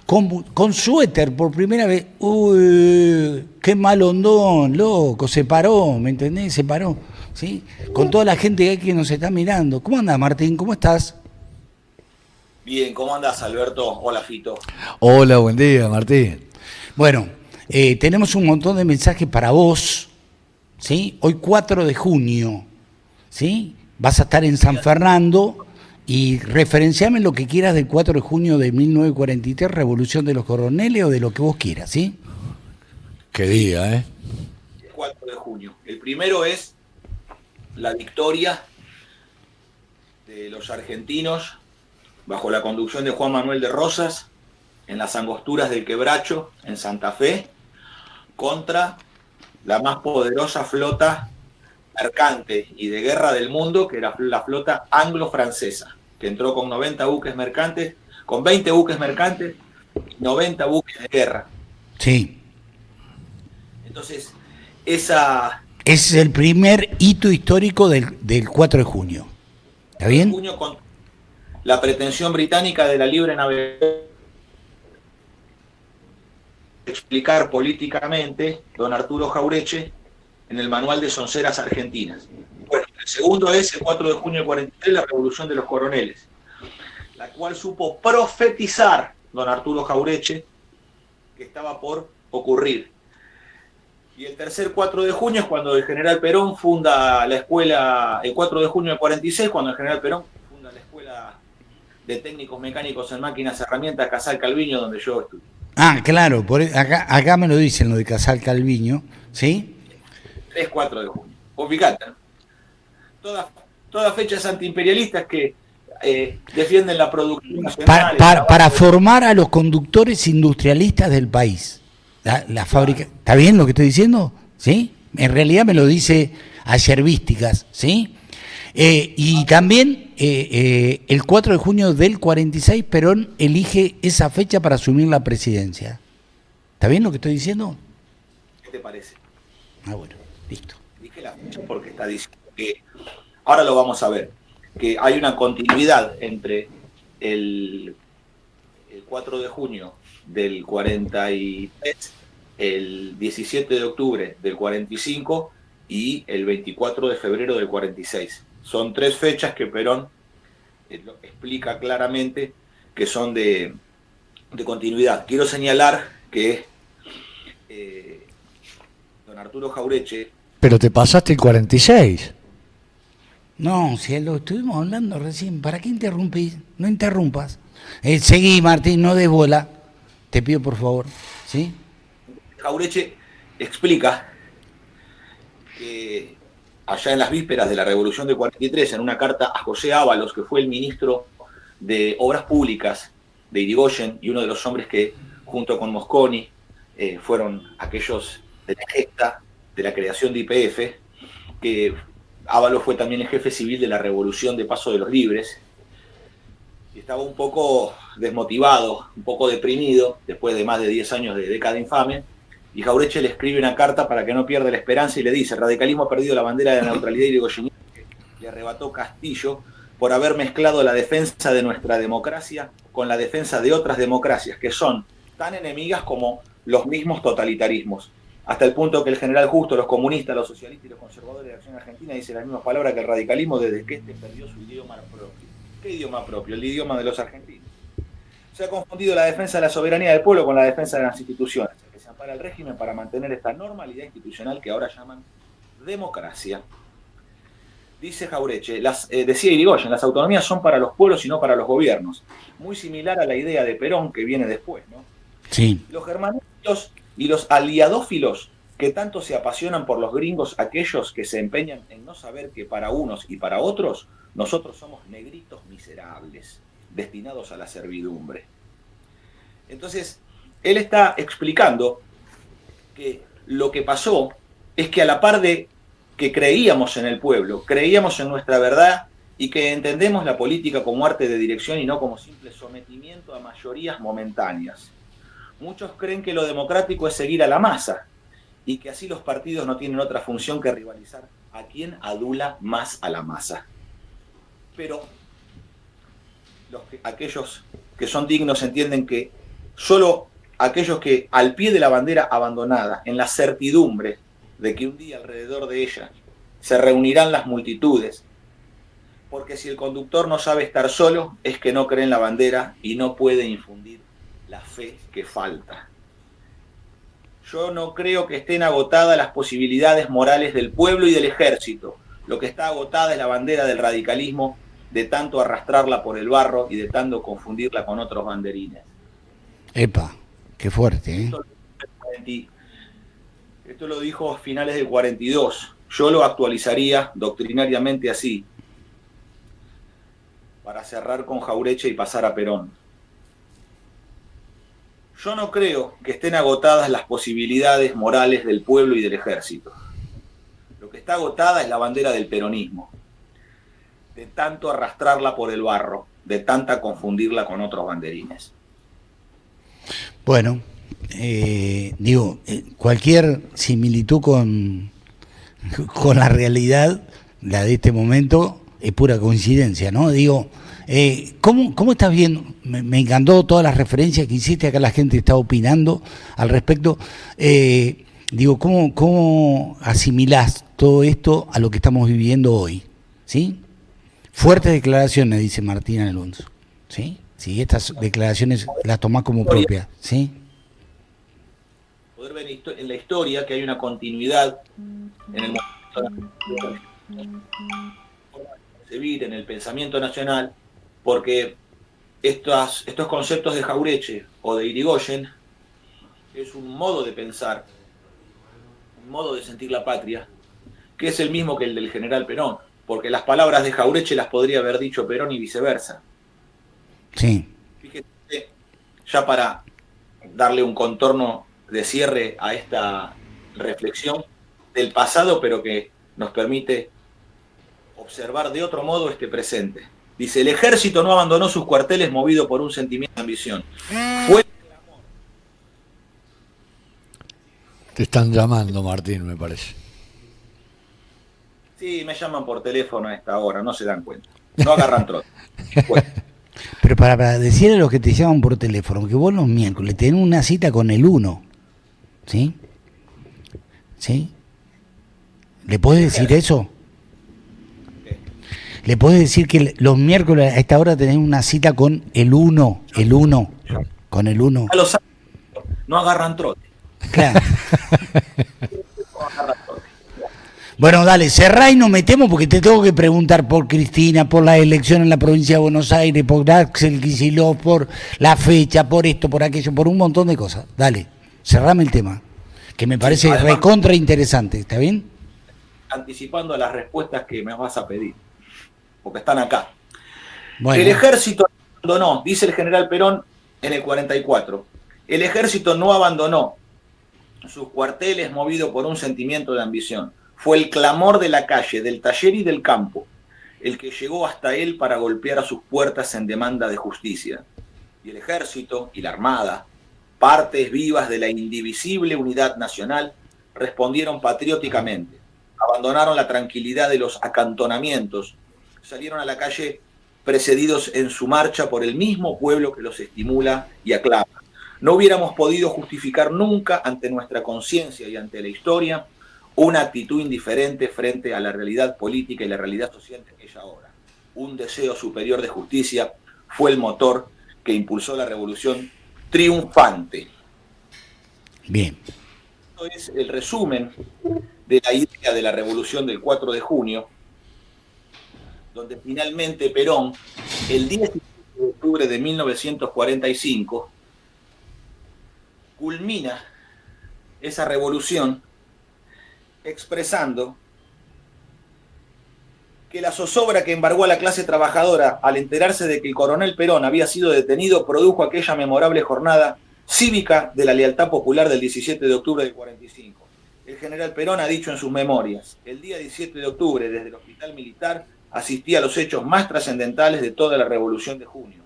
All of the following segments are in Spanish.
con suéter por primera vez. Uy, qué mal hondón, loco, se paró, ¿me entendés? Se paró, ¿sí? Con toda la gente que hay que nos está mirando. ¿Cómo andás, Martín? ¿Cómo estás? Bien, ¿cómo andás, Alberto? Hola, Fito. Hola, buen día, Martín. Bueno, tenemos un montón de mensajes para vos, ¿sí? Hoy 4 de junio, ¿sí? Vas a estar en San Fernando y referenciame lo que quieras del 4 de junio de 1943, Revolución de los Coroneles o de lo que vos quieras, ¿sí? Qué Sí, día, ¿eh? el 4 de junio. El primero es la victoria de los argentinos bajo la conducción de Juan Manuel de Rosas en las angosturas del Quebracho, en Santa Fe, contra la más poderosa flota mercante y de guerra del mundo, que era la flota anglo-francesa, que entró con 90 buques mercantes, con 20 buques mercantes y 90 buques de guerra. Sí. Entonces, esa Ese es el primer hito histórico del 4 de junio. ¿Está de bien? junio con la pretensión británica de la libre navegación, explicar políticamente don Arturo Jaureche en el Manual de Sonceras Argentinas. Bueno, el segundo es el 4 de junio del 43, la Revolución de los Coroneles, la cual supo profetizar don Arturo Jaureche que estaba por ocurrir. Y el tercer 4 de junio es cuando el general Perón funda la escuela, el 4 de junio del 46, cuando el general Perón funda la escuela de técnicos mecánicos en máquinas y herramientas Casal Calviño, donde yo estudié. Ah, claro, acá me lo dicen lo de Casal Calviño, ¿sí? 3, 4 de junio. Vos fijate, ¿no? Todas fechas antiimperialistas que defienden la producción nacional, el Para trabajo. formar a los conductores industrialistas del país. La fábrica, Claro. ¿está bien lo que estoy diciendo? ¿Sí? En realidad me lo dice Ayervísticas, ¿sí? Y también el 4 de junio del 46 Perón elige esa fecha para asumir la presidencia. ¿Está bien lo que estoy diciendo? ¿Qué te parece? Ah, bueno, listo. Dije la fecha porque está diciendo que, ahora lo vamos a ver, que hay una continuidad entre el, el 4 de junio del 43, el 17 de octubre del 45 y el 24 de febrero del 46. Son tres fechas que Perón explica claramente que son de continuidad. Quiero señalar que don Arturo Jaureche. Pero te pasaste el 46. No, si lo estuvimos hablando recién, ¿para qué interrumpís? No interrumpas. Seguí, Martín, no des bola. Te pido por favor, ¿sí? Jaureche explica que allá en las vísperas de la Revolución de 43, en una carta a José Ábalos, que fue el ministro de Obras Públicas de Irigoyen y uno de los hombres que, junto con Mosconi, fueron aquellos de la gesta de la creación de YPF, que Ábalos fue también el jefe civil de la Revolución de Paso de los Libres, y estaba un poco desmotivado, un poco deprimido, después de más de 10 años de década infame, y Jaureche le escribe una carta para que no pierda la esperanza y le dice: el radicalismo ha perdido la bandera de la neutralidad irigoyenista que le arrebató Castillo por haber mezclado la defensa de nuestra democracia con la defensa de otras democracias que son tan enemigas como los mismos totalitarismos. Hasta el punto que el general Justo, los comunistas, los socialistas y los conservadores de Acción Argentina dicen las mismas palabras que el radicalismo desde que este perdió su idioma propio. ¿Qué idioma propio? El idioma de los argentinos. Se ha confundido la defensa de la soberanía del pueblo con la defensa de las instituciones, que se ampara el régimen para mantener esta normalidad institucional que ahora llaman democracia. Dice Jaureche, decía Irigoyen, las autonomías son para los pueblos y no para los gobiernos. Muy similar a la idea de Perón que viene después, ¿no? Sí. Los germanófilos y los aliadófilos que tanto se apasionan por los gringos, aquellos que se empeñan en no saber que para unos y para otros, nosotros somos negritos miserables, destinados a la servidumbre. Entonces, él está explicando que lo que pasó es que a la par de que creíamos en el pueblo, creíamos en nuestra verdad y que entendemos la política como arte de dirección y no como simple sometimiento a mayorías momentáneas. Muchos creen que lo democrático es seguir a la masa y que así los partidos no tienen otra función que rivalizar a quién adula más a la masa. Pero aquellos que son dignos entienden que Solo aquellos que al pie de la bandera abandonada, en la certidumbre de que un día alrededor de ella se reunirán las multitudes, porque si el conductor no sabe estar solo, es que no cree en la bandera y no puede infundir la fe que falta. Yo no creo que estén agotadas las posibilidades morales del pueblo y del ejército. Lo que está agotada es la bandera del radicalismo, de tanto arrastrarla por el barro y de tanto confundirla con otros banderines. Epa, qué fuerte, ¿eh? Esto lo dijo a finales del 42. Yo lo actualizaría doctrinariamente así, para cerrar con Jauretche y pasar a Perón. Yo no creo que estén agotadas las posibilidades morales del pueblo y del ejército. Lo que está agotada es la bandera del peronismo, de tanto arrastrarla por el barro, de tanta confundirla con otros banderines. Bueno, cualquier similitud con la realidad, la de este momento, es pura coincidencia, ¿no? ¿Cómo estás viendo? Me encantó todas las referencias que hiciste, acá la gente está opinando al respecto. ¿Cómo asimilás todo esto a lo que estamos viviendo hoy? ¿Sí? Fuertes declaraciones, dice Martín Alonso. ¿Sí? Sí, estas declaraciones las tomás como propias, ¿sí? Poder ver en la historia que hay una continuidad en el concebir, en el pensamiento nacional, porque estos conceptos de Jauretche o de Irigoyen es un modo de pensar, un modo de sentir la patria, que es el mismo que el del general Perón, porque las palabras de Jauretche las podría haber dicho Perón y viceversa. Sí. Fíjate, ya para darle un contorno de cierre a esta reflexión del pasado, pero que nos permite observar de otro modo este presente. Dice, el ejército no abandonó sus cuarteles movido por un sentimiento de ambición. Fue... Te están llamando, Martín, me parece. Sí, me llaman por teléfono a esta hora, no se dan cuenta. No agarran trote. Bueno. Pero para decirle a los que te llaman por teléfono que vos los miércoles tenés una cita con el 1, ¿sí? ¿Sí? ¿Le podés decir eso? ¿Le podés decir que los miércoles a esta hora tenés una cita con el 1? Con el 1. Ya lo saben, no agarran trote. Claro. Bueno, dale, cerrá y nos metemos porque te tengo que preguntar por Cristina, por la elección en la provincia de Buenos Aires, por Axel Kicillof, por la fecha, por esto, por aquello, por un montón de cosas. Dale, cerrame el tema, que me parece además, recontra interesante, ¿está bien? Anticipando las respuestas que me vas a pedir, porque están acá. Bueno. El ejército abandonó, dice el general Perón en el 44, el ejército no abandonó sus cuarteles movido por un sentimiento de ambición. Fue el clamor de la calle, del taller y del campo, el que llegó hasta él para golpear a sus puertas en demanda de justicia. Y el ejército y la armada, partes vivas de la indivisible unidad nacional, respondieron patrióticamente. Abandonaron la tranquilidad de los acantonamientos, salieron a la calle precedidos en su marcha por el mismo pueblo que los estimula y aclama. No hubiéramos podido justificar nunca ante nuestra conciencia y ante la historia una actitud indiferente frente a la realidad política y la realidad social de aquella hora. Un deseo superior de justicia fue el motor que impulsó la revolución triunfante. Bien. Esto es el resumen de la idea de la revolución del 4 de junio, donde finalmente Perón, el 17 de octubre de 1945, culmina esa revolución expresando que la zozobra que embargó a la clase trabajadora al enterarse de que el coronel Perón había sido detenido produjo aquella memorable jornada cívica de la lealtad popular del 17 de octubre del 45. El general Perón ha dicho en sus memorias, el día 17 de octubre desde el hospital militar asistí a los hechos más trascendentales de toda la revolución de junio.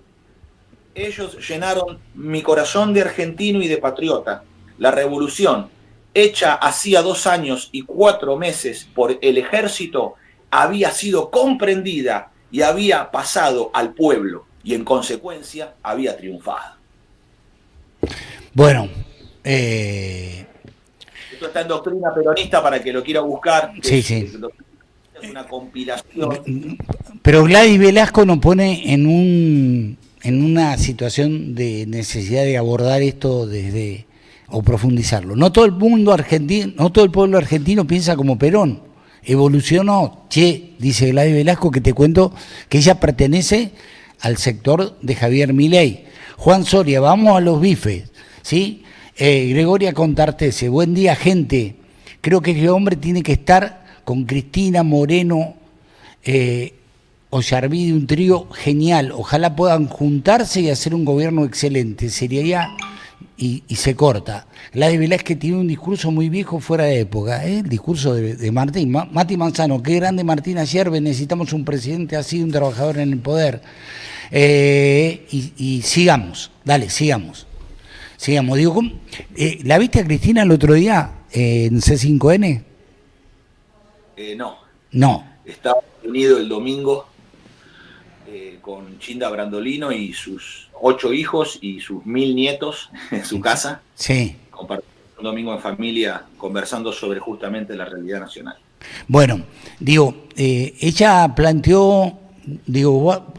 Ellos llenaron mi corazón de argentino y de patriota. La revolución, hecha hacía 2 años y 4 meses por el ejército, había sido comprendida y había pasado al pueblo y en consecuencia había triunfado. Bueno, Esto está en Doctrina Peronista para que lo quiera buscar. Sí, sí. Es una compilación. Pero Gladys Velasco nos pone en una situación de necesidad de abordar esto o profundizarlo. No todo el mundo argentino, no todo el pueblo argentino piensa como Perón. Evolucionó, dice Gladys Velasco, que te cuento que ella pertenece al sector de Javier Milei. Juan Soria, vamos a los bifes, ¿sí? Gregoria Contartese, buen día, gente. Creo que ese hombre tiene que estar con Cristina Moreno Ollarvide, un trío genial. Ojalá puedan juntarse y hacer un gobierno excelente. Sería y se corta. Gladys Velázquez tiene un discurso muy viejo, fuera de época, el discurso de Martín. Mati Manzano, qué grande Martín Ayerbe, necesitamos un presidente así, un trabajador en el poder. Y sigamos, dale, sigamos. Digo, ¿la viste a Cristina el otro día en C5N? No. No. Estaba reunido el domingo con Chinda Brandolino y sus 8 hijos y sus 1000 nietos en su casa. Sí. Compartiendo un domingo en familia conversando sobre justamente la realidad nacional. Bueno, digo, ella planteó, digo,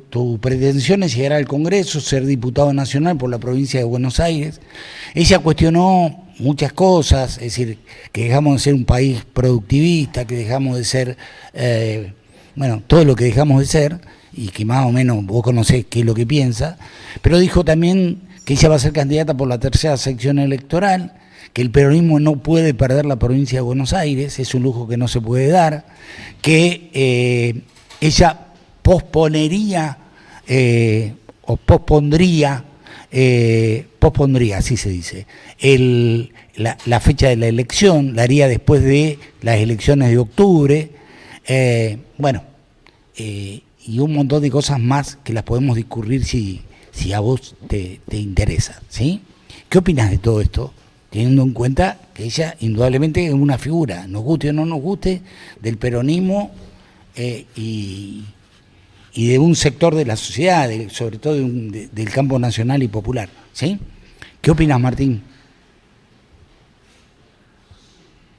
tu pretensión es llegar al Congreso, ser diputado nacional por la provincia de Buenos Aires. Ella cuestionó muchas cosas, es decir, que dejamos de ser un país productivista, que dejamos de ser, todo lo que dejamos de ser, y que más o menos vos conocés qué es lo que piensa, pero dijo también que ella va a ser candidata por la tercera sección electoral, que el peronismo no puede perder la provincia de Buenos Aires, es un lujo que no se puede dar, que ella pospondría, así se dice, la fecha de la elección, la haría después de las elecciones de octubre, y un montón de cosas más que las podemos discurrir si a vos te interesa, ¿sí? ¿Qué opinas de todo esto? Teniendo en cuenta que ella indudablemente es una figura, nos guste o no nos guste, del peronismo y de un sector de la sociedad, sobre todo del campo nacional y popular, ¿sí? ¿Qué opinas, Martín?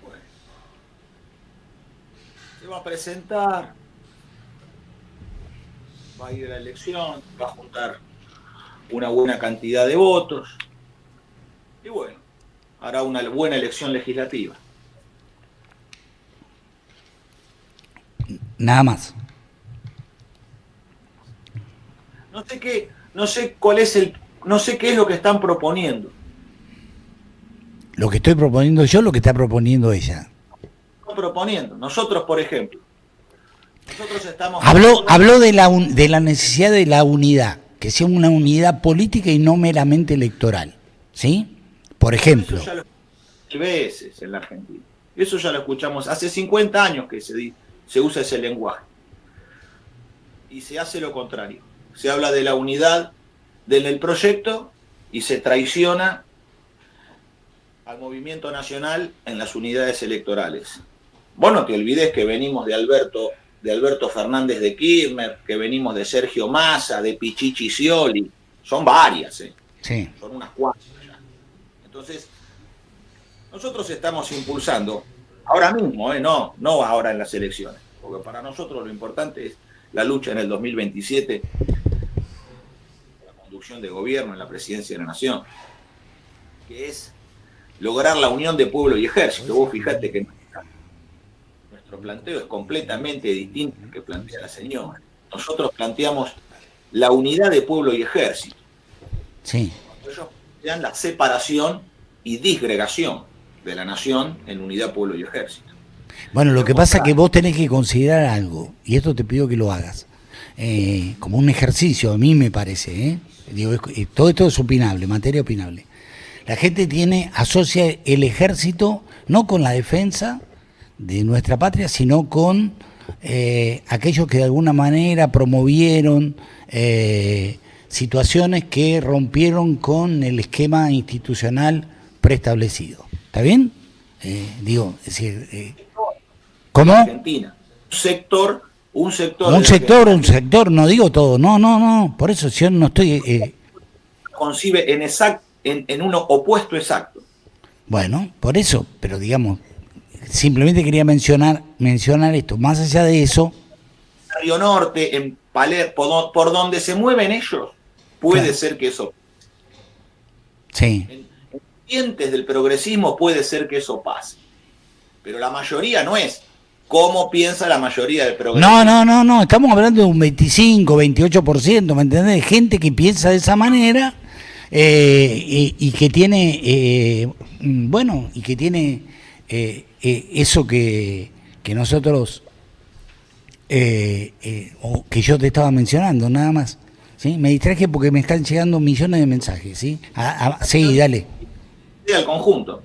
Bueno, se va a presentar, va a ir a la elección, va a juntar una buena cantidad de votos y bueno, hará una buena elección legislativa. Nada más. No sé qué es lo que están proponiendo. Lo que estoy proponiendo yo, lo que está proponiendo ella. Están proponiendo. Nosotros, por ejemplo, estamos... Habló de la necesidad de la unidad, que sea una unidad política y no meramente electoral, ¿sí? Por ejemplo. Eso ya lo escuchamos veces en la Argentina. Eso ya lo escuchamos hace 50 años que se usa ese lenguaje. Y se hace lo contrario. Se habla de la unidad del proyecto y se traiciona al movimiento nacional en las unidades electorales. Vos no te olvides que venimos de Alberto Fernández de Kirchner, que venimos de Sergio Massa, de Pichichi Scioli. Son varias, Sí. Son unas cuantas ya. Entonces, nosotros estamos impulsando, ahora mismo, no ahora en las elecciones, porque para nosotros lo importante es la lucha en el 2027, la conducción de gobierno en la presidencia de la Nación, que es lograr la unión de pueblo y ejército. Vos fijate que nuestro planteo es completamente distinto al que plantea la señora. Nosotros planteamos la unidad de pueblo y ejército. Sí. Ellos plantean la separación y disgregación de la nación en unidad, pueblo y ejército. Bueno, lo que pasa es que vos tenés que considerar algo, y esto te pido que lo hagas, como un ejercicio, a mí me parece, Digo, todo esto es opinable, materia opinable. La gente asocia el ejército no con la defensa de nuestra patria, sino con aquellos que de alguna manera promovieron situaciones que rompieron con el esquema institucional preestablecido. ¿Está bien? Es decir, ¿cómo? Argentina. Un sector, no digo todo, no, por eso yo no estoy... concibe en un opuesto exacto. Bueno, por eso, pero digamos, simplemente quería mencionar esto. Más allá de eso, Río Norte, en Palermo, por donde se mueven ellos, puede claro. ser que eso. Sí. En dientes del progresismo puede ser que eso pase. Pero la mayoría no es como piensa la mayoría del progresismo. No, estamos hablando de un 25, 28%, ¿me entendés? Gente que piensa de esa manera y que tiene, bueno, y que tiene eso que nosotros, o que yo te estaba mencionando, nada más. ¿Sí? Me distraje porque me están llegando millones de mensajes, ¿sí? Sí, dale. Al conjunto.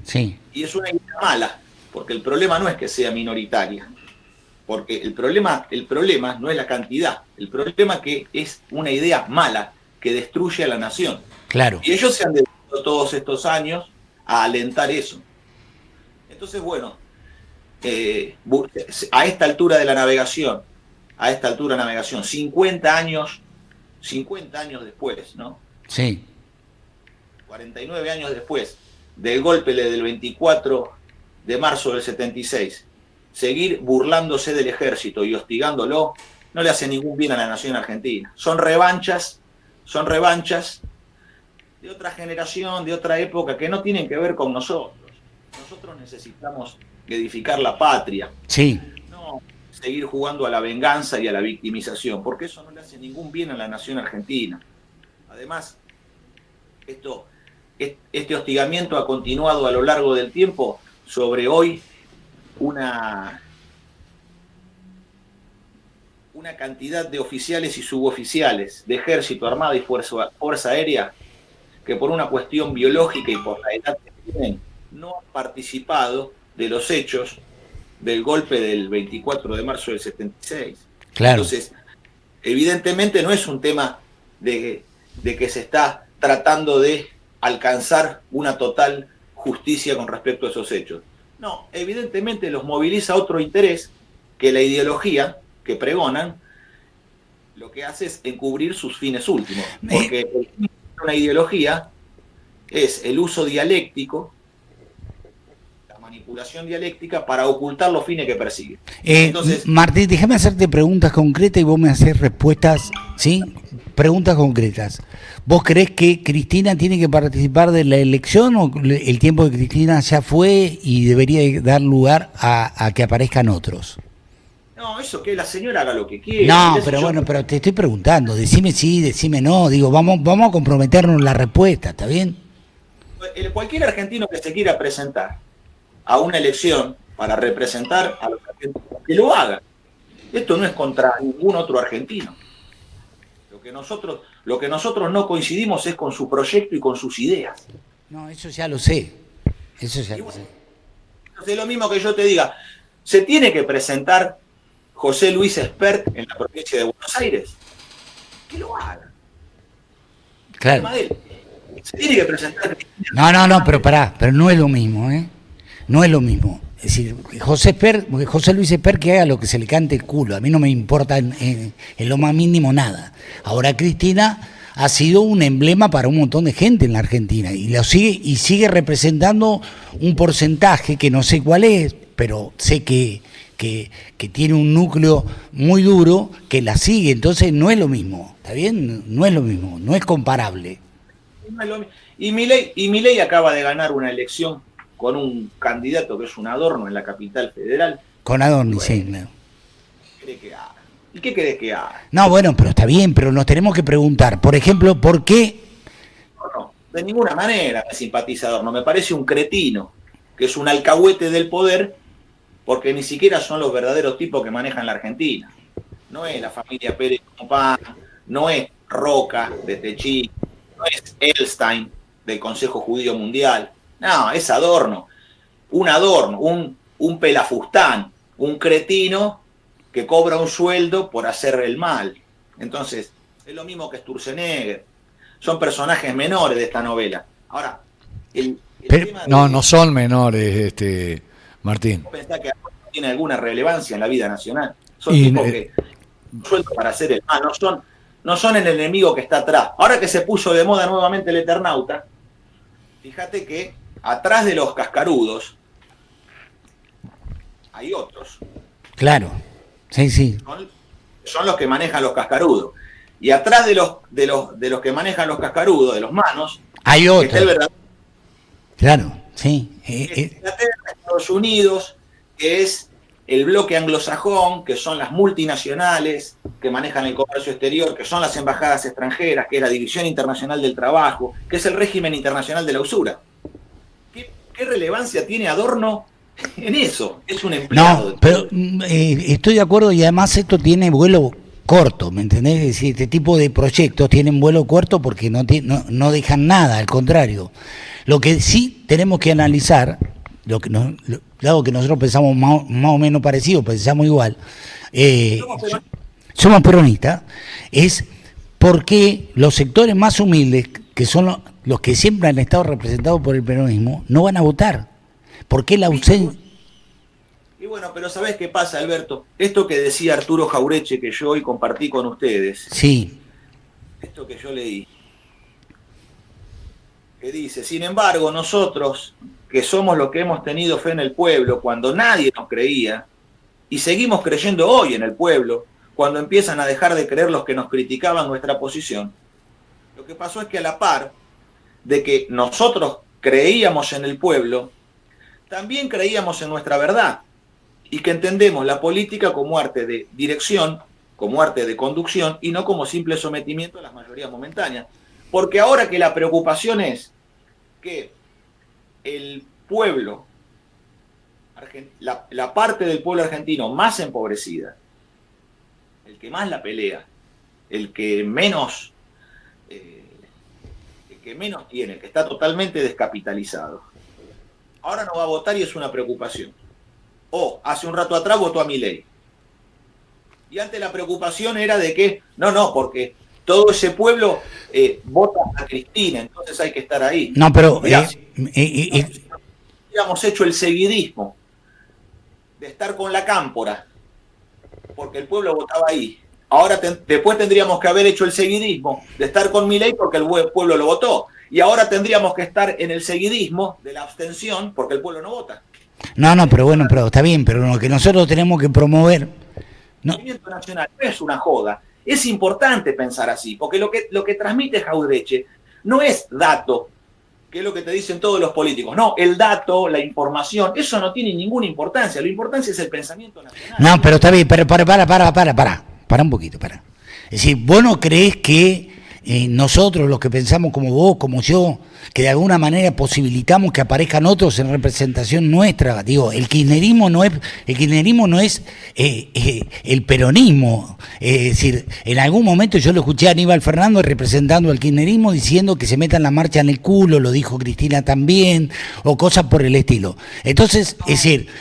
Sí. Y es una idea mala, porque el problema no es que sea minoritaria, porque el problema no es la cantidad, el problema es que es una idea mala que destruye a la nación. Claro. Y ellos se han dedicado todos estos años a alentar eso. Entonces, bueno, a esta altura de la navegación, 50 años después, ¿no? Sí. 49 años después del golpe del 24 de marzo del 76, seguir burlándose del ejército y hostigándolo no le hace ningún bien a la nación argentina. Son revanchas de otra generación, de otra época, que no tienen que ver con nosotros. Nosotros necesitamos edificar la patria. Sí. No seguir jugando a la venganza y a la victimización, porque eso no le hace ningún bien a la nación argentina. Además, este hostigamiento ha continuado a lo largo del tiempo sobre hoy una cantidad de oficiales y suboficiales de ejército, armada y fuerza aérea que por una cuestión biológica y por la edad que tienen no han participado de los hechos del golpe del 24 de marzo del 76. Claro. Entonces, evidentemente no es un tema de que se está tratando de alcanzar una total justicia con respecto a esos hechos. No, evidentemente los moviliza otro interés que la ideología que pregonan lo que hace es encubrir sus fines últimos. Porque una ideología es el uso dialéctico, la manipulación dialéctica para ocultar los fines que persigue. Entonces, Martín, déjame hacerte preguntas concretas y vos me haces respuestas, ¿sí? Preguntas concretas. ¿Vos creés que Cristina tiene que participar de la elección o el tiempo de Cristina ya fue y debería dar lugar a que aparezcan otros? No, eso que la señora haga lo que quiera. No, pero bueno, pero te estoy preguntando, decime sí, decime no, digo, vamos a comprometernos en la respuesta, ¿está bien? Cualquier argentino que se quiera presentar a una elección para representar a los argentinos, que lo haga. Esto no es contra ningún otro argentino. Lo que nosotros no coincidimos es con su proyecto y con sus ideas. No, eso ya lo sé. Eso ya lo sé. Entonces, es lo mismo que yo te diga, ¿se tiene que presentar José Luis Espert en la provincia de Buenos Aires? Que lo haga. Claro. Se tiene que presentar. No, pero pará, pero no es lo mismo, ¿eh? No es lo mismo. Es decir, José Luis Espert que haga lo que se le cante el culo. A mí no me importa en lo más mínimo nada. Ahora Cristina ha sido un emblema para un montón de gente en la Argentina y sigue representando un porcentaje que no sé cuál es, pero sé que tiene un núcleo muy duro que la sigue. Entonces no es lo mismo, ¿está bien? No es lo mismo, no es comparable. Y Milei acaba de ganar una elección con un candidato que es un adorno en la capital federal. Con Adorni, bueno, sí, claro. ¿Y qué querés que haga? No, bueno, pero está bien, pero nos tenemos que preguntar, por ejemplo, ¿por qué? No, de ninguna manera me simpatiza Adorno, me parece un cretino, que es un alcahuete del poder, porque ni siquiera son los verdaderos tipos que manejan la Argentina. No es la familia Pérez Compán, no es Roca desde Chile, no es Elstein del Consejo Judío Mundial. No, es Adorno, un pelafustán, un cretino que cobra un sueldo por hacer el mal. Entonces, es lo mismo que Sturzenegger. Son personajes menores de esta novela. Ahora, no son menores, Martín. ¿Vos pensás que tiene alguna relevancia en la vida nacional? Son tipos que sueldo para hacer el mal, no son el enemigo que está atrás. Ahora que se puso de moda nuevamente el Eternauta, fíjate que atrás de los cascarudos hay otros. Claro, sí, sí. Son los que manejan los cascarudos. Y atrás de los que manejan los cascarudos, de los manos, hay está otro. el verdadero. Claro, sí. Inglaterra, Estados Unidos, que es el bloque anglosajón, que son las multinacionales que manejan el comercio exterior, que son las embajadas extranjeras, que es la División Internacional del Trabajo, que es el régimen internacional de la usura. ¿Qué relevancia tiene Adorno en eso? Es un empleado. No, pero estoy de acuerdo, y además esto tiene vuelo corto, ¿me entendés? Es decir, este tipo de proyectos tienen vuelo corto porque no dejan nada, al contrario. Lo que sí tenemos que analizar, dado que nosotros pensamos más o menos parecido, pensamos igual, somos peronistas, es por qué los sectores más humildes, que son los que siempre han estado representados por el peronismo, no van a votar. ¿Por qué la ausencia? Y bueno, pero ¿sabés qué pasa, Alberto? Esto que decía Arturo Jaureche, que yo hoy compartí con ustedes, Sí. esto que yo leí, que dice, sin embargo, nosotros, que somos los que hemos tenido fe en el pueblo, cuando nadie nos creía, y seguimos creyendo hoy en el pueblo, cuando empiezan a dejar de creer los que nos criticaban nuestra posición, lo que pasó es que a la par de que nosotros creíamos en el pueblo, también creíamos en nuestra verdad, y que entendemos la política como arte de dirección, como arte de conducción, y no como simple sometimiento a las mayorías momentáneas. Porque ahora que la preocupación es que el pueblo, la parte del pueblo argentino más empobrecida, el que más la pelea, el que menos tiene, el que está totalmente descapitalizado, ahora no va a votar y es una preocupación. O hace un rato atrás votó a Milei. Y antes la preocupación era de que, porque todo ese pueblo vota a Cristina, entonces hay que estar ahí. No, pero... hubiéramos hecho el seguidismo de estar con la cámpora, porque el pueblo votaba ahí. Ahora después tendríamos que haber hecho el seguidismo de estar con Milei porque el pueblo lo votó. Y ahora tendríamos que estar en el seguidismo de la abstención porque el pueblo no vota. No, pero bueno, pero está bien, pero lo que nosotros tenemos que promover... El movimiento nacional no es una joda. Es importante pensar así, porque lo que transmite Jaureche no es dato, que es lo que te dicen todos los políticos. No, el dato, la información, eso no tiene ninguna importancia. La importancia es el pensamiento nacional. No, pero está bien, pero para un poquito, para. Es decir, vos no creés que nosotros, los que pensamos como vos, como yo, que de alguna manera posibilitamos que aparezcan otros en representación nuestra. Digo, el kirchnerismo no es el peronismo. Es decir, en algún momento yo lo escuché a Aníbal Fernández representando al kirchnerismo diciendo que se metan la marcha en el culo, lo dijo Cristina también, o cosas por el estilo. Entonces,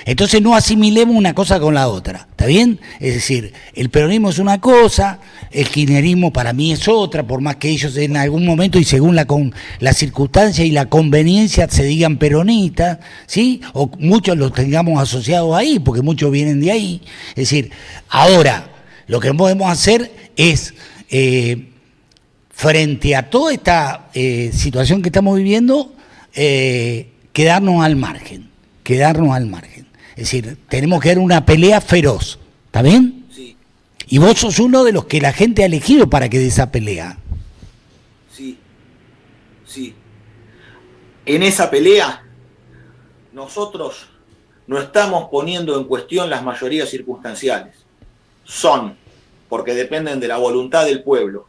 entonces no asimilemos una cosa con la otra, ¿está bien? Es decir, el peronismo es una cosa, el kirchnerismo para mí es otra, por más que ellos en algún momento y según la circunstancia y la conveniencia se digan peronistas, ¿sí? O muchos los tengamos asociados ahí, porque muchos vienen de ahí. Es decir, ahora lo que podemos hacer es, frente a toda esta situación que estamos viviendo, quedarnos al margen. Es decir, tenemos que dar una pelea feroz, ¿está bien? Sí. Y vos sos uno de los que la gente ha elegido para que dé esa pelea. Sí. En esa pelea, nosotros no estamos poniendo en cuestión las mayorías circunstanciales. Son, porque dependen de la voluntad del pueblo.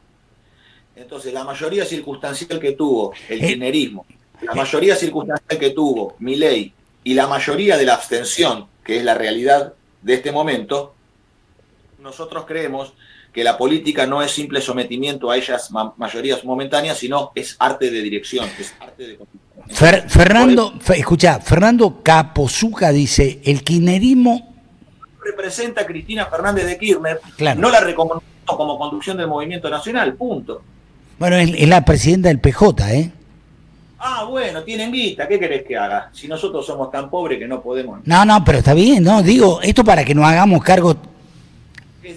Entonces, la mayoría circunstancial que tuvo el kirchnerismo, la mayoría circunstancial que tuvo Milei y la mayoría de la abstención, que es la realidad de este momento, nosotros creemos que la política no es simple sometimiento a ellas mayorías momentáneas, sino es arte de dirección, es arte de... Fernando Capozuca dice, el kirchnerismo representa a Cristina Fernández de Kirchner, claro. No la reconocemos como conducción del movimiento nacional, punto. Bueno, es la presidenta del PJ, ¿eh? Ah, bueno, tienen guita, ¿qué querés que haga? Si nosotros somos tan pobres que no podemos... No, pero está bien, ¿no? Digo, esto para que nos hagamos cargo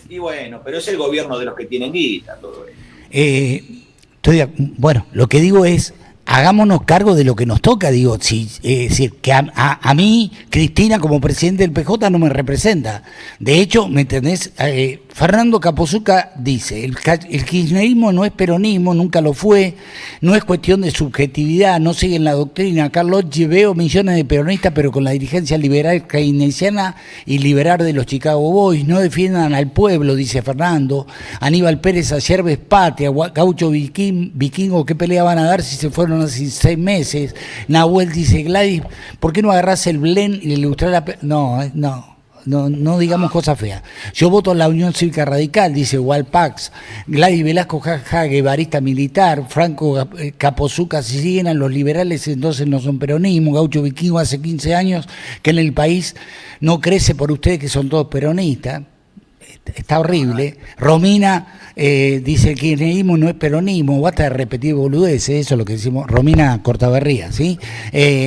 Y bueno, pero es el gobierno de los que tienen guita, todo esto. Bueno, lo que digo es, hagámonos cargo de lo que nos toca, digo, decir, que a mí, Cristina, como presidente del PJ, no me representa. De hecho, ¿me entendés? Fernando Capozzuca dice, el kirchnerismo no es peronismo, nunca lo fue, no es cuestión de subjetividad, no siguen la doctrina. Carlos veo millones de peronistas, pero con la dirigencia liberal keynesiana y liberal de los Chicago Boys, no defiendan al pueblo, dice Fernando. Aníbal Pérez, ayer ves patria, gaucho vikingo, ¿qué pelea van a dar si se fueron hace 6 meses? Nahuel dice, Gladys, ¿por qué no agarrás el blend y le ilustrás la... No digamos cosas feas. Yo voto en la Unión Cívica Radical, dice Walpax. Gladys Velasco, jaja, guevarista militar. Franco Capozzuca, si siguen a los liberales, entonces no son peronismo. Gaucho Vikingo, hace 15 años que en el país no crece por ustedes que son todos peronistas. Está horrible. Romina dice el kirchnerismo no es peronismo, basta de repetir boludeces, eso es lo que decimos. Romina Cortaberría, ¿sí?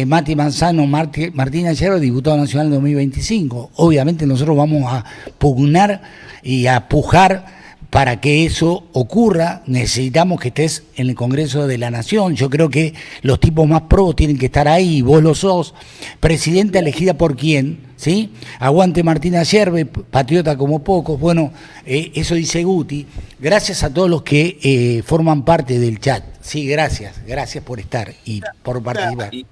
Mati Manzano, Martín Ayero, diputado nacional 2025. Obviamente nosotros vamos a pugnar y a pujar para que eso ocurra. Necesitamos que estés en el Congreso de la Nación. Yo creo que los tipos más probos tienen que estar ahí, vos lo sos. Presidenta elegida por quién, ¿sí? Aguante Martina Yerbe, patriota como pocos. Bueno, eso dice Guti. Gracias a todos los que forman parte del chat. Sí, gracias por estar y por participar. Y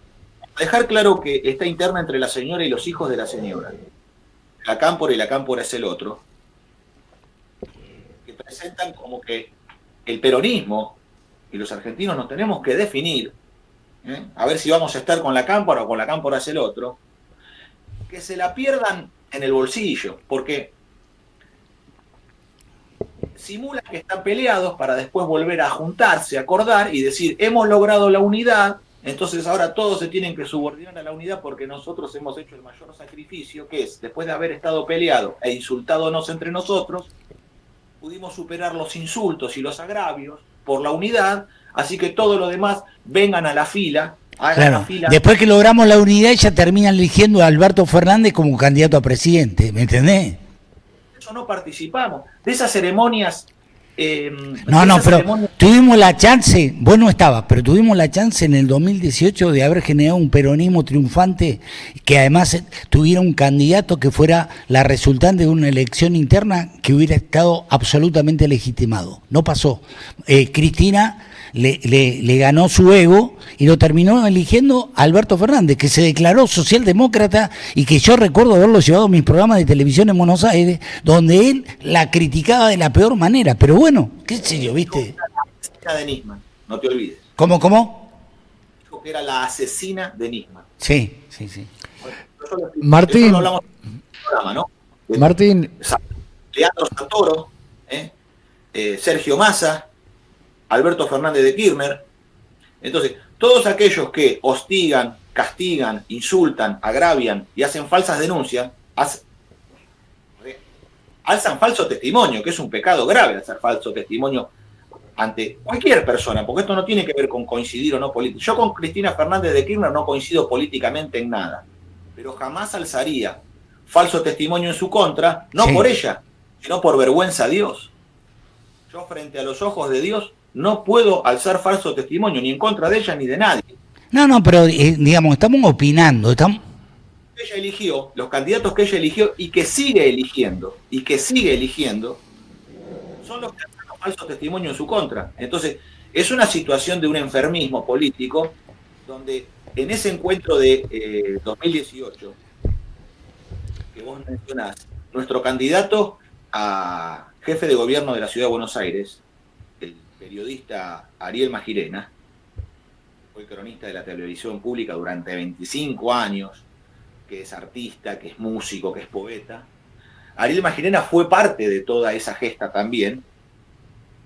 dejar claro que está interna entre la señora y los hijos de la señora. La cámpora y la cámpora es el otro. Que presentan como que el peronismo y los argentinos nos tenemos que definir, a ver si vamos a estar con la cámpora o con la cámpora es el otro, que se la pierdan en el bolsillo, porque simulan que están peleados para después volver a juntarse, acordar y decir, hemos logrado la unidad, entonces ahora todos se tienen que subordinar a la unidad porque nosotros hemos hecho el mayor sacrificio, que es, después de haber estado peleados e insultadonos entre nosotros, pudimos superar los insultos y los agravios por la unidad, así que todo lo demás vengan a la fila. Claro, la fila. Después que logramos la unidad ya terminan eligiendo a Alberto Fernández como candidato a presidente, ¿me entendés? Eso no participamos. De esas ceremonias... tuvimos la chance, vos no estabas, pero tuvimos la chance en el 2018 de haber generado un peronismo triunfante que además tuviera un candidato que fuera la resultante de una elección interna que hubiera estado absolutamente legitimado. No pasó. Cristina le ganó su ego y lo terminó eligiendo Alberto Fernández, que se declaró socialdemócrata y que yo recuerdo haberlo llevado a mis programas de televisión en Buenos Aires, donde él la criticaba de la peor manera. Pero bueno, qué sé yo, ¿viste? La asesina de Nisman, no te olvides. ¿Cómo? Dijo que era la asesina de Nisman. Sí. Martín. Eso lo hablamos en el programa, ¿no? Martín. Leandro Santoro, Sergio Massa, Alberto Fernández de Kirchner. Entonces, todos aquellos que hostigan, castigan, insultan, agravian y hacen falsas denuncias, alzan falso testimonio, que es un pecado grave hacer falso testimonio ante cualquier persona, porque esto no tiene que ver con coincidir o no político. Yo con Cristina Fernández de Kirchner no coincido políticamente en nada, pero jamás alzaría falso testimonio en su contra, no por ella, sino por vergüenza a Dios. Yo frente a los ojos de Dios no puedo alzar falso testimonio, ni en contra de ella ni de nadie. No, pero digamos, estamos opinando. Ella eligió, los candidatos que ella eligió y que sigue eligiendo, son los que alzan falso testimonio en su contra. Entonces, es una situación de un enfermismo político, donde en ese encuentro de 2018, que vos mencionás, nuestro candidato a jefe de gobierno de la Ciudad de Buenos Aires, el periodista Ariel Magirena, fue cronista de la televisión pública durante 25 años, que es artista, que es músico, que es poeta. Ariel Magirena fue parte de toda esa gesta también,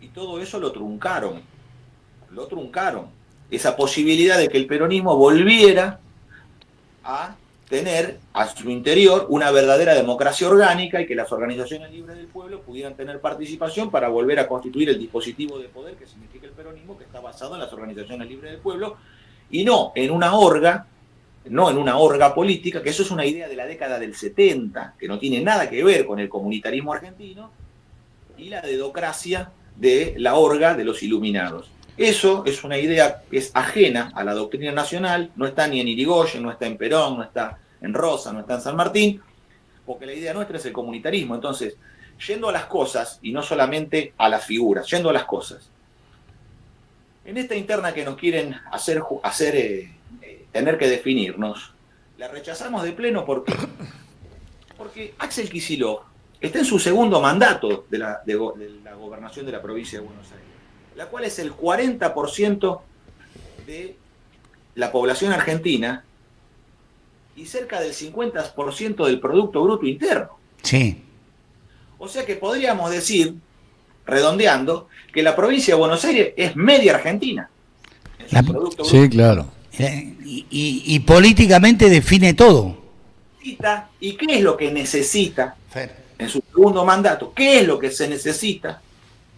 y todo eso lo truncaron. Esa posibilidad de que el peronismo volviera a tener a su interior una verdadera democracia orgánica y que las organizaciones libres del pueblo pudieran tener participación para volver a constituir el dispositivo de poder que significa el peronismo, que está basado en las organizaciones libres del pueblo, y no en una orga política, que eso es una idea de la década del 70, que no tiene nada que ver con el comunitarismo argentino, y la dedocracia de la orga de los iluminados. Eso es una idea que es ajena a la doctrina nacional, no está ni en Irigoyen, no está en Perón, no está en Rosa, no está en San Martín, porque la idea nuestra es el comunitarismo. Entonces, yendo a las cosas, y no solamente a las figuras, yendo a las cosas. En esta interna que nos quieren tener que definirnos, la rechazamos de pleno porque Axel Kicillof está en su segundo mandato de la gobernación de la provincia de Buenos Aires, la cual es el 40% de la población argentina y cerca del 50% del Producto Bruto Interno. Sí. O sea que podríamos decir, redondeando, que la provincia de Buenos Aires es media Argentina. Sí, claro. Y políticamente define todo. ¿Y qué es lo que necesita en su segundo mandato? ¿Qué es lo que se necesita?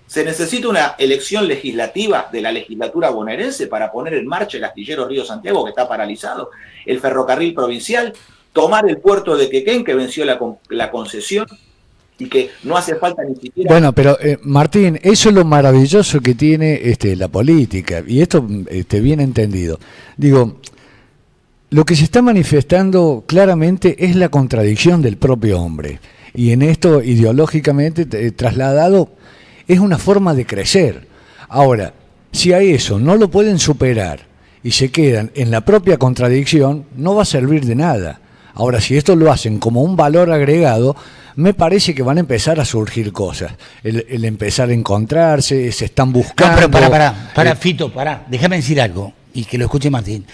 Se necesita una elección legislativa de la legislatura bonaerense para poner en marcha el astillero Río Santiago, que está paralizado, el ferrocarril provincial, tomar el puerto de Quequén, que venció la concesión, y que no hace falta ni siquiera... Bueno, pero Martín, eso es lo maravilloso que tiene la política, y esto bien entendido. Digo, lo que se está manifestando claramente es la contradicción del propio hombre, y en esto ideológicamente trasladado es una forma de crecer. Ahora, si a eso no lo pueden superar y se quedan en la propia contradicción, no va a servir de nada. Ahora, si esto lo hacen como un valor agregado, me parece que van a empezar a surgir cosas. El empezar a encontrarse, se están buscando... No, pero pará, Fito, déjame decir algo, y que lo escuche Martín.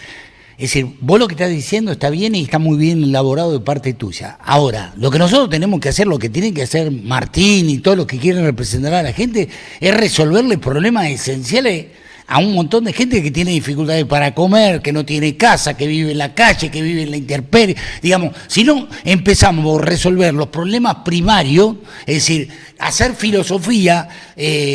Es decir, vos lo que estás diciendo está bien y está muy bien elaborado de parte tuya. Ahora, lo que nosotros tenemos que hacer, lo que tiene que hacer Martín y todos los que quieren representar a la gente, es resolverle problemas esenciales a un montón de gente que tiene dificultades para comer, que no tiene casa, que vive en la calle, que vive en la intemperie. Digamos, si no empezamos a resolver los problemas primarios, es decir, hacer filosofía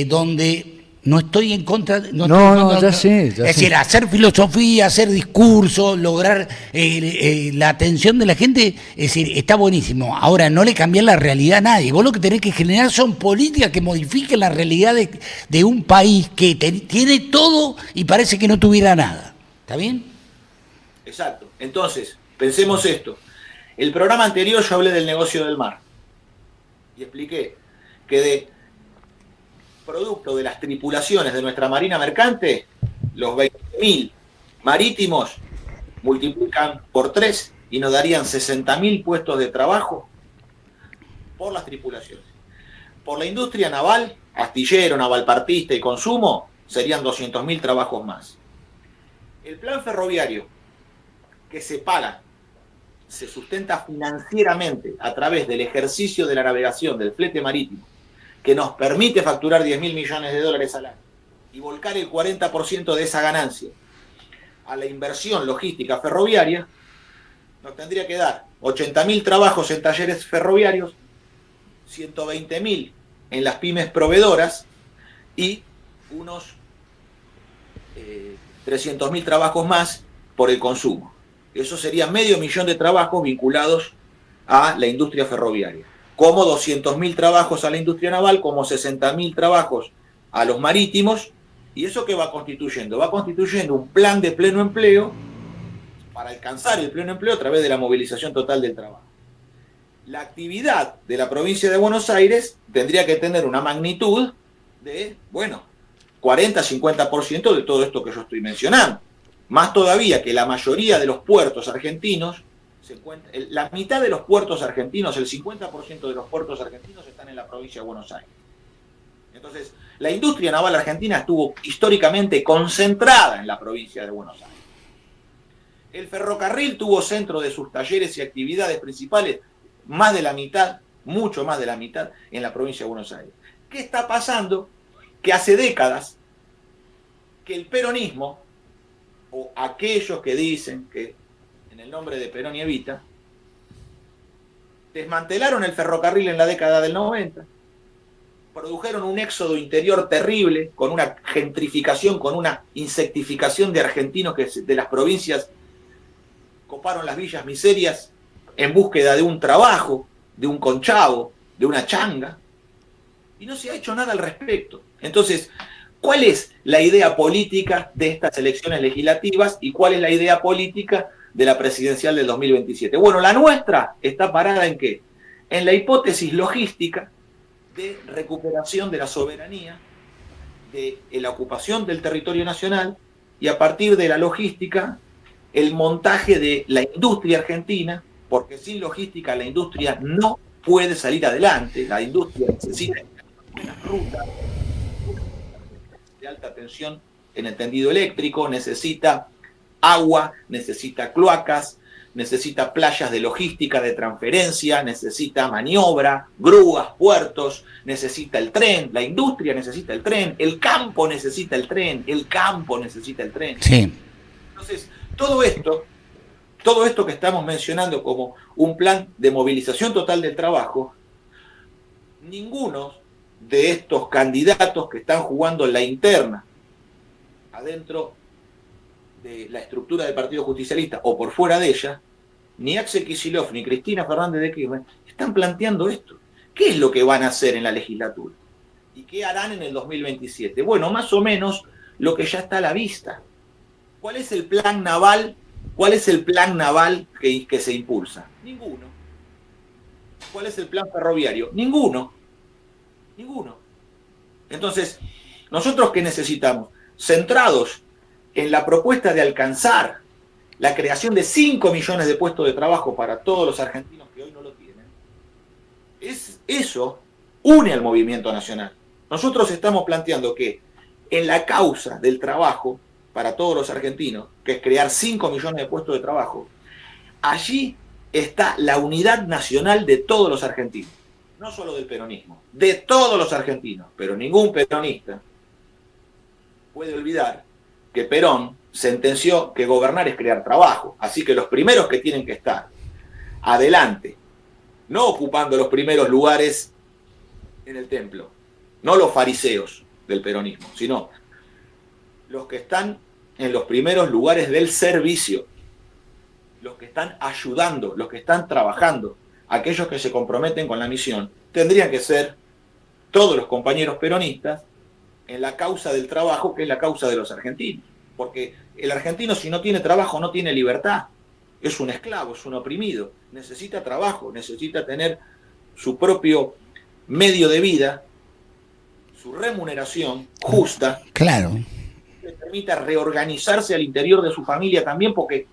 donde... No estoy en contra... Ya sé. Es decir, hacer filosofía, hacer discurso, lograr la atención de la gente, es decir, está buenísimo. Ahora, no le cambian la realidad a nadie. Vos lo que tenés que generar son políticas que modifiquen la realidad de un país que tiene todo y parece que no tuviera nada. ¿Está bien? Exacto. Entonces, pensemos esto. El programa anterior yo hablé del negocio del mar. Y expliqué que producto de las tripulaciones de nuestra marina mercante, los 20.000 marítimos multiplican por 3 y nos darían 60.000 puestos de trabajo por las tripulaciones. Por la industria naval, astillero, navalpartista y consumo, serían 200.000 trabajos más. El plan ferroviario que se paga, se sustenta financieramente a través del ejercicio de la navegación, del flete marítimo, que nos permite facturar 10.000 millones de dólares al año y volcar el 40% de esa ganancia a la inversión logística ferroviaria, nos tendría que dar 80.000 trabajos en talleres ferroviarios, 120.000 en las pymes proveedoras y unos 300.000 trabajos más por el consumo. Eso sería 500.000 de trabajos vinculados a la industria ferroviaria. Como 200.000 trabajos a la industria naval, como 60.000 trabajos a los marítimos. ¿Y eso qué va constituyendo? Va constituyendo un plan de pleno empleo para alcanzar el pleno empleo a través de la movilización total del trabajo. La actividad de la provincia de Buenos Aires tendría que tener una magnitud de, 40-50% de todo esto que yo estoy mencionando. Más todavía que la mayoría de los puertos argentinos, la mitad de los puertos argentinos, el 50% de los puertos argentinos están en la provincia de Buenos Aires. Entonces, la industria naval argentina estuvo históricamente concentrada en la provincia de Buenos Aires. El ferrocarril tuvo centro de sus talleres y actividades principales, más de la mitad, mucho más de la mitad, en la provincia de Buenos Aires. ¿Qué está pasando? Que hace décadas que el peronismo, o aquellos que dicen que en el nombre de Perón y Evita, desmantelaron el ferrocarril en la década del 90, produjeron un éxodo interior terrible, con una gentrificación, con una insectificación de argentinos que de las provincias coparon las villas miserias en búsqueda de un trabajo, de un conchavo, de una changa. Y no se ha hecho nada al respecto. Entonces, ¿cuál es la idea política de estas elecciones legislativas y cuál es la idea política de la presidencial del 2027? Bueno, la nuestra está parada ¿en qué? En la hipótesis logística de recuperación de la soberanía, de la ocupación del territorio nacional y a partir de la logística, el montaje de la industria argentina, porque sin logística la industria no puede salir adelante, la industria necesita buenas rutas de alta tensión en el tendido eléctrico, necesita agua, necesita cloacas, necesita playas de logística, de transferencia, necesita maniobra, grúas, puertos, necesita el tren, la industria necesita el tren, el campo necesita el tren, el campo necesita el tren. Sí. Entonces, todo esto que estamos mencionando como un plan de movilización total del trabajo, ninguno de estos candidatos que están jugando en la interna adentro de la estructura del Partido Justicialista o por fuera de ella, ni Axel Kicillof ni Cristina Fernández de Kirchner están planteando esto. ¿Qué es lo que van a hacer en la legislatura? ¿Y qué harán en el 2027? Bueno, más o menos lo que ya está a la vista. ¿Cuál es el plan naval? ¿Cuál es el plan naval que se impulsa? Ninguno. ¿Cuál es el plan ferroviario? Ninguno. Ninguno. Entonces, ¿nosotros qué necesitamos? Centrados en la propuesta de alcanzar la creación de 5 millones de puestos de trabajo para todos los argentinos que hoy no lo tienen, eso une al movimiento nacional. Nosotros estamos planteando que en la causa del trabajo para todos los argentinos, que es crear 5 millones de puestos de trabajo, allí está la unidad nacional de todos los argentinos, no solo del peronismo, de todos los argentinos, pero ningún peronista puede olvidar que Perón sentenció que gobernar es crear trabajo, así que los primeros que tienen que estar adelante, no ocupando los primeros lugares en el templo, no los fariseos del peronismo, sino los que están en los primeros lugares del servicio, los que están ayudando, los que están trabajando, aquellos que se comprometen con la misión, tendrían que ser todos los compañeros peronistas en la causa del trabajo, que es la causa de los argentinos. Porque el argentino, si no tiene trabajo, no tiene libertad. Es un esclavo, es un oprimido. Necesita trabajo, necesita tener su propio medio de vida, su remuneración justa. Claro. Que le permita reorganizarse al interior de su familia también, porque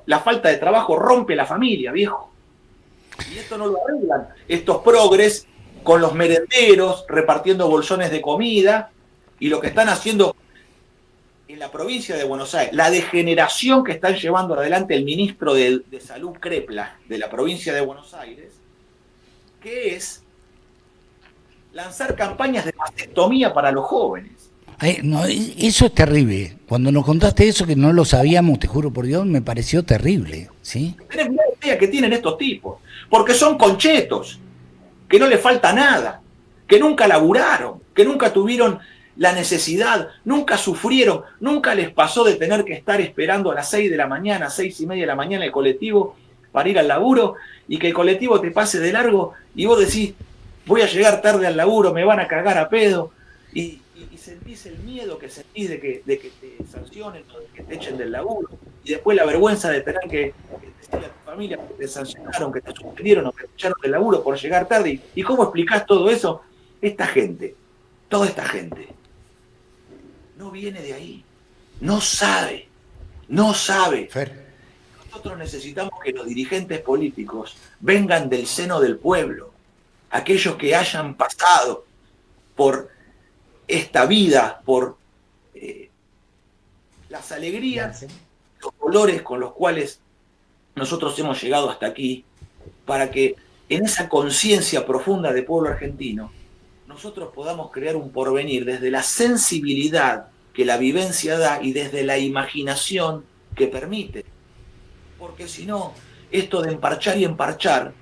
la falta de trabajo rompe la familia, viejo. Y esto no lo arreglan estos progres con los merenderos repartiendo bolsones de comida y lo que están haciendo en la provincia de Buenos Aires, la degeneración que están llevando adelante el ministro de Salud Crepla de la provincia de Buenos Aires, que es lanzar campañas de mastectomía para los jóvenes. No, eso es terrible. Cuando nos contaste eso, que no lo sabíamos, te juro por Dios, me pareció terrible, ¿sí? Tenés una idea que tienen estos tipos, porque son conchetos, que no les falta nada, que nunca laburaron, que nunca tuvieron la necesidad, nunca sufrieron, nunca les pasó de tener que estar esperando a las 6 de la mañana, 6:30 de la mañana el colectivo para ir al laburo y que el colectivo te pase de largo y vos decís, voy a llegar tarde al laburo, me van a cagar a pedo y sentís el miedo que sentís de que te sancionen o de que te echen del laburo y después la vergüenza de tener que decirle a tu familia que te sancionaron, que te suspendieron o que te echaron del laburo por llegar tarde. ¿Y cómo explicás todo eso? Esta gente, toda esta gente, no viene de ahí, no sabe. Fer. Nosotros necesitamos que los dirigentes políticos vengan del seno del pueblo, aquellos que hayan pasado por esta vida, por las alegrías, los dolores con los cuales nosotros hemos llegado hasta aquí, para que en esa conciencia profunda del pueblo argentino nosotros podamos crear un porvenir desde la sensibilidad que la vivencia da y desde la imaginación que permite. Porque si no, esto de emparchar y emparchar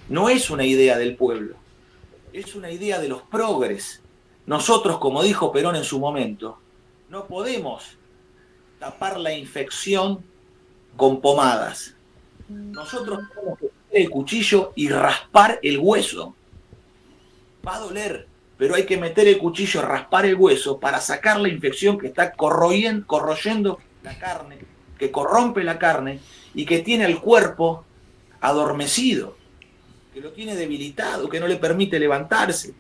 no es una idea del pueblo, es una idea de los progres. Nosotros, como dijo Perón en su momento, no podemos tapar la infección con pomadas. Nosotros tenemos que coger el cuchillo y raspar el hueso. Va a doler, pero hay que meter el cuchillo, raspar el hueso para sacar la infección que está corroyendo la carne, que corrompe la carne y que tiene al cuerpo adormecido, que lo tiene debilitado, que no le permite levantarse.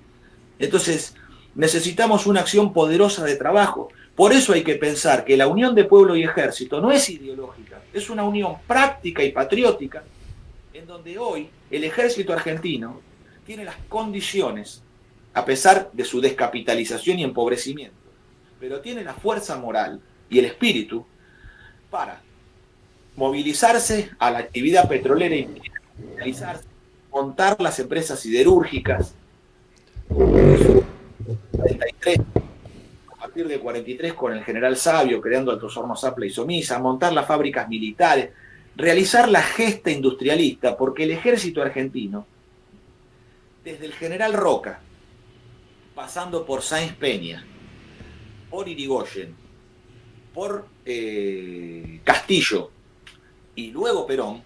Entonces, necesitamos una acción poderosa de trabajo. Por eso hay que pensar que la unión de pueblo y ejército no es ideológica, es una unión práctica y patriótica, en donde hoy el ejército argentino tiene las condiciones, a pesar de su descapitalización y empobrecimiento, pero tiene la fuerza moral y el espíritu para movilizarse a la actividad petrolera y militarizarse, montar las empresas siderúrgicas, 43, a partir de 43 con el general Sabio creando Altos Hornos Zapla y Somisa, montar las fábricas militares, realizar la gesta industrialista, porque el ejército argentino, desde el general Roca, pasando por Sáenz Peña, por Irigoyen, por Castillo y luego Perón,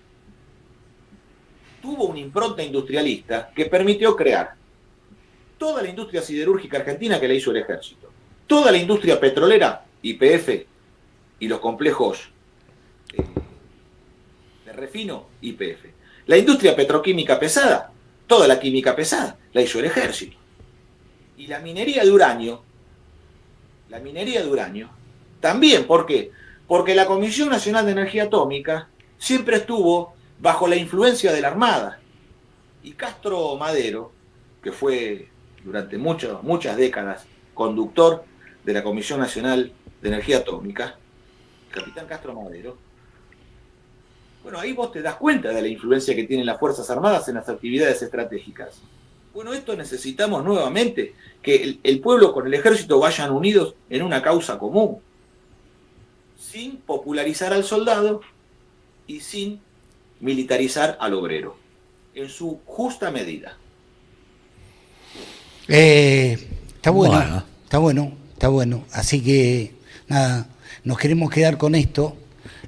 tuvo una impronta industrialista que permitió crear toda la industria siderúrgica argentina, que la hizo el ejército, toda la industria petrolera, YPF, y los complejos de refino, YPF. La industria petroquímica pesada, toda la química pesada, la hizo el ejército. Y la minería de uranio, también, ¿por qué? Porque la Comisión Nacional de Energía Atómica siempre estuvo bajo la influencia de la Armada. Y Castro Madero, que fue durante muchas décadas conductor de la Comisión Nacional de Energía Atómica, capitán Castro Madero, bueno, ahí vos te das cuenta de la influencia que tienen las Fuerzas Armadas en las actividades estratégicas. Bueno, esto necesitamos nuevamente, que el pueblo con el ejército vayan unidos en una causa común, sin popularizar al soldado y sin militarizar al obrero, en su justa medida. Está bueno, está bueno. Así que, nada, nos queremos quedar con esto.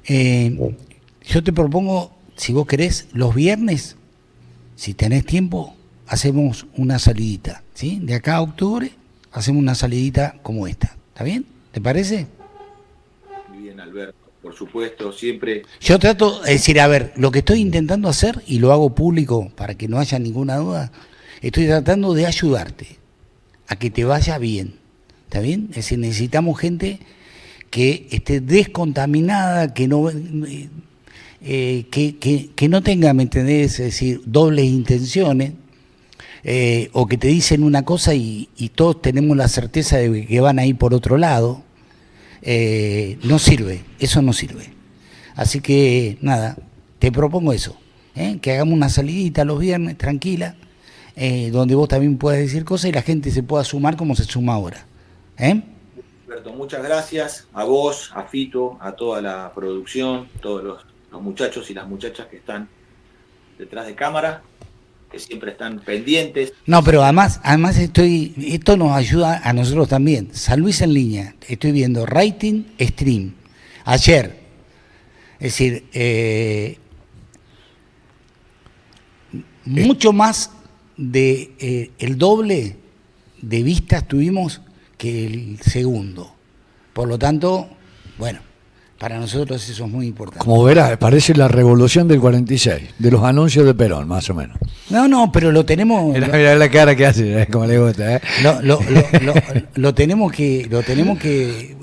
Yo te propongo, si vos querés, los viernes, si tenés tiempo, hacemos una salidita, ¿sí? De acá a octubre, hacemos una salidita como esta. ¿Está bien? ¿Te parece? Bien, Alberto, por supuesto, siempre. Yo trato de decir, a ver, lo que estoy intentando hacer, y lo hago público para que no haya ninguna duda, estoy tratando de ayudarte a que te vaya bien. ¿Está bien? Es decir, necesitamos gente que esté descontaminada, que no... que no tenga, ¿me entendés? Es decir, dobles intenciones, o que te dicen una cosa y todos tenemos la certeza de que van a ir por otro lado. No sirve, eso no sirve. Así que, nada, te propongo eso, que hagamos una salidita los viernes, tranquila, donde vos también puedas decir cosas y la gente se pueda sumar como se suma ahora. Alberto, muchas gracias a vos, a Fito, a toda la producción, todos los muchachos y las muchachas que están detrás de cámara, que siempre están pendientes. No, pero además esto nos ayuda a nosotros también. San Luis en línea, estoy viendo rating, stream. Ayer, es decir, mucho más de el doble de vistas tuvimos que el segundo. Por lo tanto, bueno, para nosotros eso es muy importante. Como verás, parece la revolución del 46, de los anuncios de Perón, más o menos. No, pero lo tenemos... Mirá la cara que hace, como le gusta. Lo tenemos que...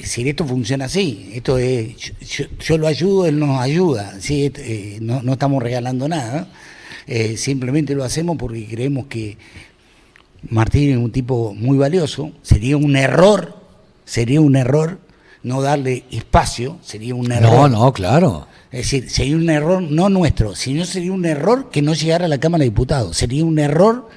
Si esto funciona así, esto es... Yo lo ayudo, él nos ayuda, ¿sí? No estamos regalando nada, simplemente lo hacemos porque creemos que Martín es un tipo muy valioso. Sería un error no darle espacio, sería un error. No, claro. Es decir, sería un error no nuestro, sino sería un error que no llegara a la Cámara de Diputados. Sería un error,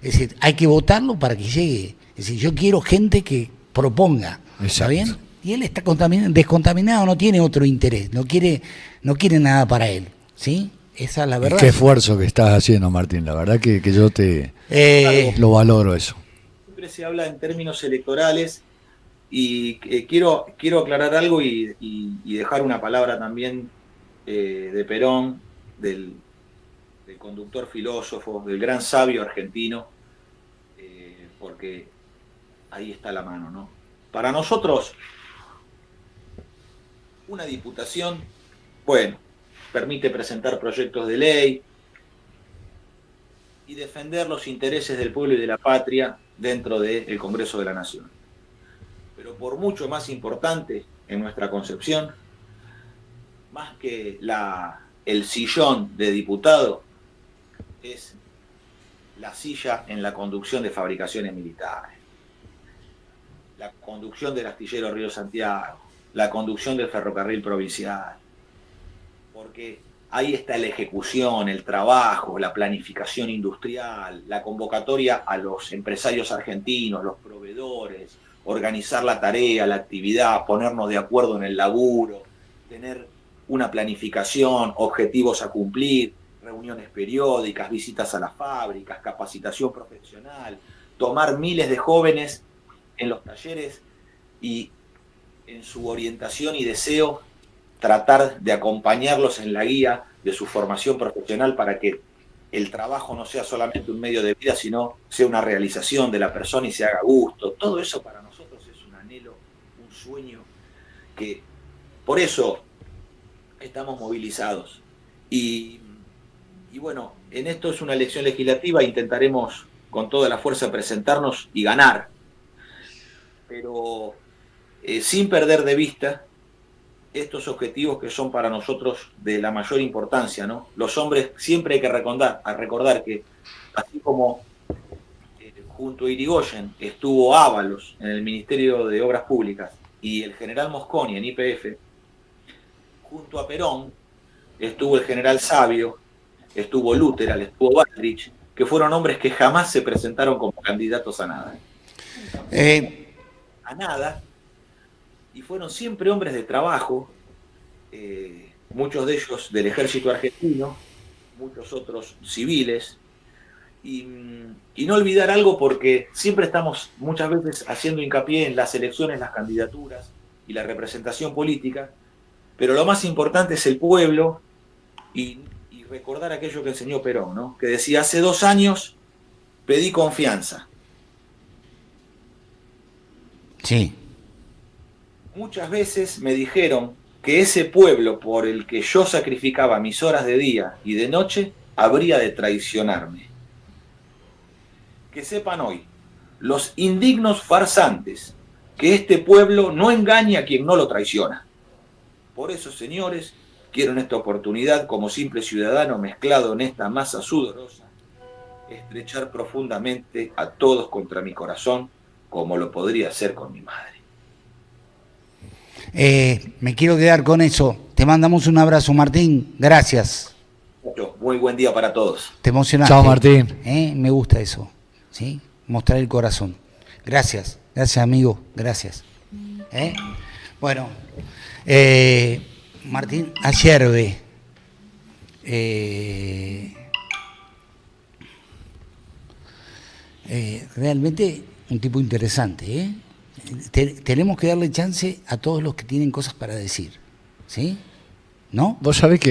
es decir, hay que votarlo para que llegue. Es decir, yo quiero gente que proponga, ¿está bien? Y él está descontaminado, no tiene otro interés, no quiere nada para él, ¿sí? Esa es la verdad. Qué esfuerzo que estás haciendo, Martín, la verdad que yo lo valoro eso. Siempre se habla en términos electorales. Y quiero aclarar algo y dejar una palabra también de Perón, del conductor filósofo, del gran sabio argentino, porque ahí está la mano, ¿no? Para nosotros, una diputación, bueno, permite presentar proyectos de ley y defender los intereses del pueblo y de la patria dentro del Congreso de la Nación. Pero por mucho más importante, en nuestra concepción, más que el sillón de diputado, es la silla en la conducción de fabricaciones militares, la conducción del astillero Río Santiago, la conducción del ferrocarril provincial, porque ahí está la ejecución, el trabajo, la planificación industrial, la convocatoria a los empresarios argentinos, los proveedores, organizar la tarea, la actividad, ponernos de acuerdo en el laburo, tener una planificación, objetivos a cumplir, reuniones periódicas, visitas a las fábricas, capacitación profesional, tomar miles de jóvenes en los talleres y en su orientación y deseo tratar de acompañarlos en la guía de su formación profesional para que el trabajo no sea solamente un medio de vida, sino sea una realización de la persona y se haga gusto. Todo eso para nosotros es un anhelo, un sueño, que por eso estamos movilizados. Y bueno, en esto es una elección legislativa, intentaremos con toda la fuerza presentarnos y ganar, pero sin perder de vista estos objetivos que son para nosotros de la mayor importancia, ¿no? Los hombres siempre hay que recordar que así como junto a Irigoyen estuvo Ábalos en el Ministerio de Obras Públicas y el general Mosconi en YPF, junto a Perón estuvo el general Sabio, estuvo Luteral, estuvo Baldrich, que fueron hombres que jamás se presentaron como candidatos a nada. A nada, y fueron siempre hombres de trabajo, muchos de ellos del ejército argentino, muchos otros civiles, y no olvidar algo, porque siempre estamos muchas veces haciendo hincapié en las elecciones, las candidaturas y la representación política, pero lo más importante es el pueblo y recordar aquello que enseñó Perón, ¿no? Que decía: hace 2 años pedí confianza. Sí. Muchas veces me dijeron que ese pueblo por el que yo sacrificaba mis horas de día y de noche habría de traicionarme. Que sepan hoy, los indignos farsantes, que este pueblo no engaña a quien no lo traiciona. Por eso, señores, quiero en esta oportunidad, como simple ciudadano mezclado en esta masa sudorosa, estrechar profundamente a todos contra mi corazón, como lo podría hacer con mi madre. Me quiero quedar con eso. Te mandamos un abrazo, Martín. Gracias. Muy buen día para todos. Te emocionaste. Chao, Martín. Me gusta eso, ¿sí? Mostrar el corazón. Gracias, amigo. Gracias. Bueno, Martín Ayerbe. Realmente un tipo interesante, ¿eh? Tenemos que darle chance a todos los que tienen cosas para decir, ¿sí? ¿No? Vos sabés que